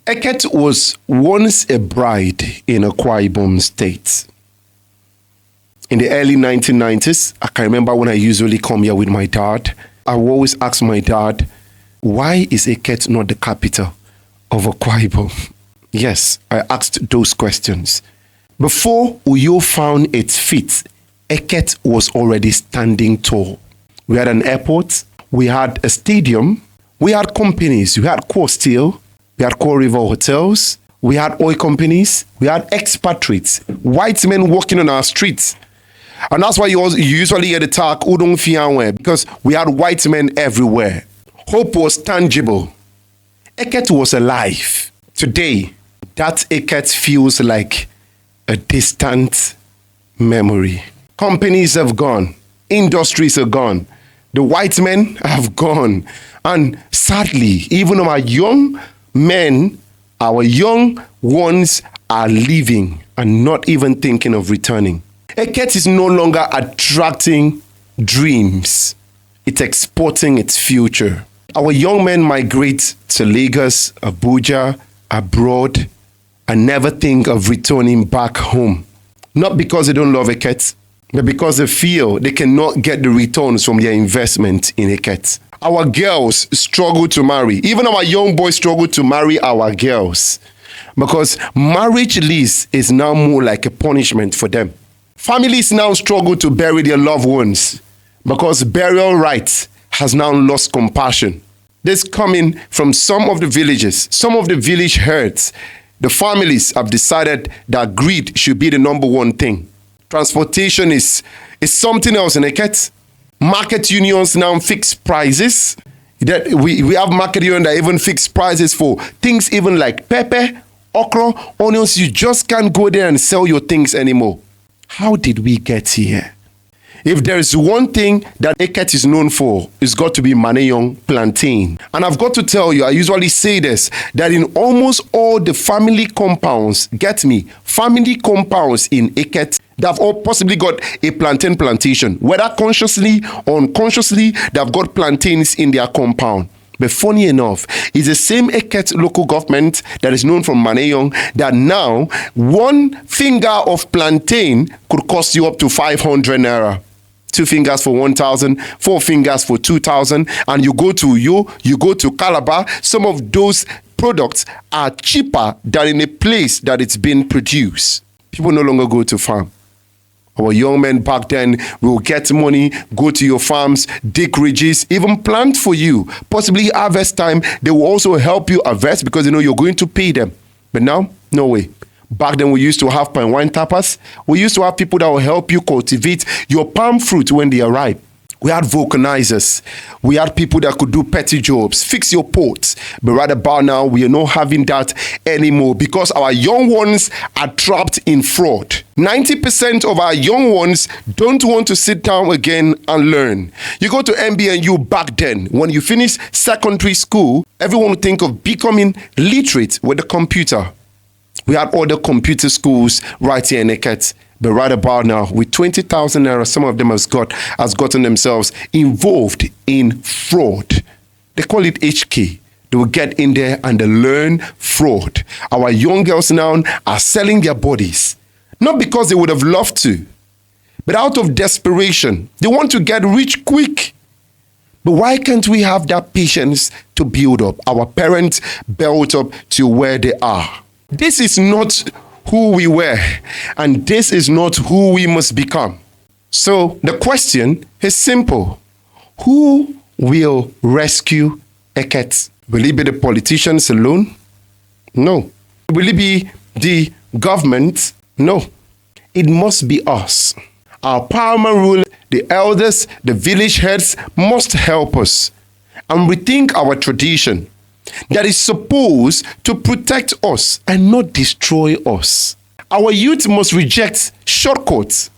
Eket was once a bride in Akwa Ibom State. In the early 1990s, I can remember when I usually come here with my dad. I would always ask my dad, why is Eket not the capital of Akwa Ibom? Yes, I asked those questions. Before Uyo found its feet, Eket was already standing tall. We had an airport, we had a stadium, we had companies, we had Core Steel, we had Core River Hotels, we had oil companies, we had expatriates, white men walking on our streets. And that's why you usually hear the talk, Udong Fianwe, because we had white men everywhere. Hope was tangible. Eket was alive. Today, that Eket feels like a distant memory. Companies have gone. Industries are gone. The white men have gone. And sadly, even our young men, our young ones are leaving and not even thinking of returning. Eket is no longer attracting dreams. It's exporting its future. Our young men migrate to Lagos, Abuja, abroad, and never think of returning back home. Not because they don't love Eket, but because they feel they cannot get the returns from their investment in Eket. Our girls struggle to marry. Even our young boys struggle to marry our girls because marriage lease is now more like a punishment for them. Families now struggle to bury their loved ones because burial rites has now lost compassion. This coming from some of the villages, some of the village herds. The families have decided that greed should be the number one thing. Transportation is something else in Eket. Market unions now fix prices. That we have market unions that even fix prices for things even like pepper, okra, onions. You just can't go there and sell your things anymore. How did we get here? If there is one thing that Eket is known for, it's got to be Maneyong plantain. And I've got to tell you, I usually say this, that in almost all the family compounds, family compounds in Eket, they've all possibly got a plantain plantation. Whether consciously or unconsciously, they've got plantains in their compound. But funny enough, it's the same Eket local government that is known from Maneyong that now one finger of plantain could cost you up to 500 naira. 2 fingers for 1,000, 4 fingers for 2,000. And you go to Uyo, you go to Calabar, some of those products are cheaper than in a place that it's been produced. People no longer go to farm. Our young men back then will get money, go to your farms, dig ridges, even plant for you. Possibly harvest time, they will also help you harvest because they know you're going to pay them. But now, no way. Back then, we used to have palm wine tappers. We used to have people that will help you cultivate your palm fruit when they are ripe. We had vulcanizers. We had people that could do petty jobs, fix your pots. But right about now, we are not having that anymore because our young ones are trapped in fraud. 90% of our young ones don't want to sit down again and learn. You go to MBNU back then, when you finish secondary school, everyone would think of becoming literate with the computer. We had other computer schools right here in Eket. But right about now, with 20,000 naira, some of them has gotten themselves involved in fraud. They call it HK. They will get in there and they learn fraud. Our young girls now are selling their bodies. Not because they would have loved to, but out of desperation. They want to get rich quick. But why can't we have that patience to build up? Our parents built up to where they are. This is not who we were, and this is not who we must become. So the question is simple. Who will rescue Eket? Will it be the politicians alone? No. Will it be the government? No. It must be us. Our paramount rule, the elders, the village heads must help us and rethink our tradition that is supposed to protect us and not destroy us. Our youth must reject shortcuts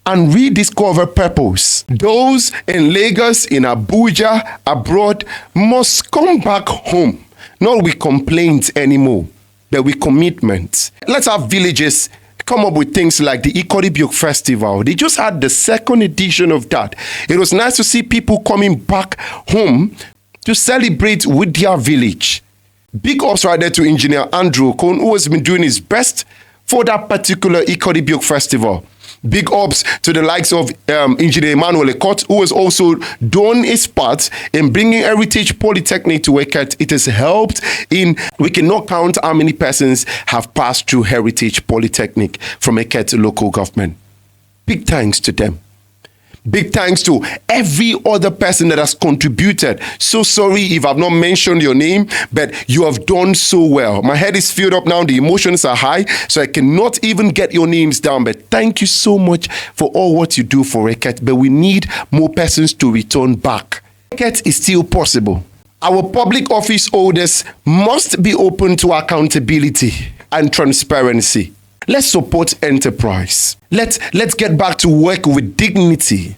and rediscover purpose. Those in Lagos, in Abuja, abroad, must come back home, not with complaints anymore, but with commitment. Let's have villages come up with things like the Ekid Festival. They just had the second edition of that. It was nice to see people coming back home to celebrate with their village. Big ups right there to Engineer Andrew Okon, who has been doing his best for that particular Ekid Festival. Big ups to the likes of Engineer Emmanuel Eket, who has also done his part in bringing Heritage Polytechnic to Eket. It has helped in, we cannot count how many persons have passed through Heritage Polytechnic from Eket local government. Big thanks to them. Big thanks to every other person that has contributed. So sorry if I've not mentioned your name, but you have done so well. My head is filled up now. The emotions are high, so I cannot even get your names down. But thank you so much for all what you do for Eket. But we need more persons to return back. Eket is still possible. Our public office holders must be open to accountability and transparency. Let's support enterprise. Let's get back to work with dignity.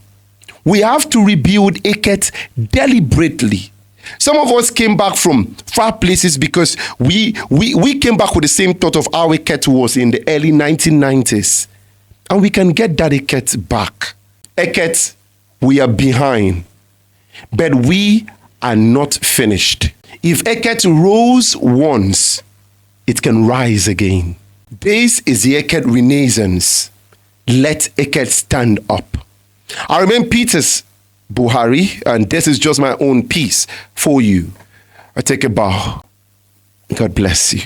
We have to rebuild Eket deliberately. Some of us came back from far places because we came back with the same thought of how Eket was in the early 1990s. And we can get that Eket back. Eket, we are behind. But we are not finished. If Eket rose once, it can rise again. This is the Eket Renaissance. Let Eket stand up. I remain Peters Buhari, and this is just my own piece for you. I take a bow. God bless you.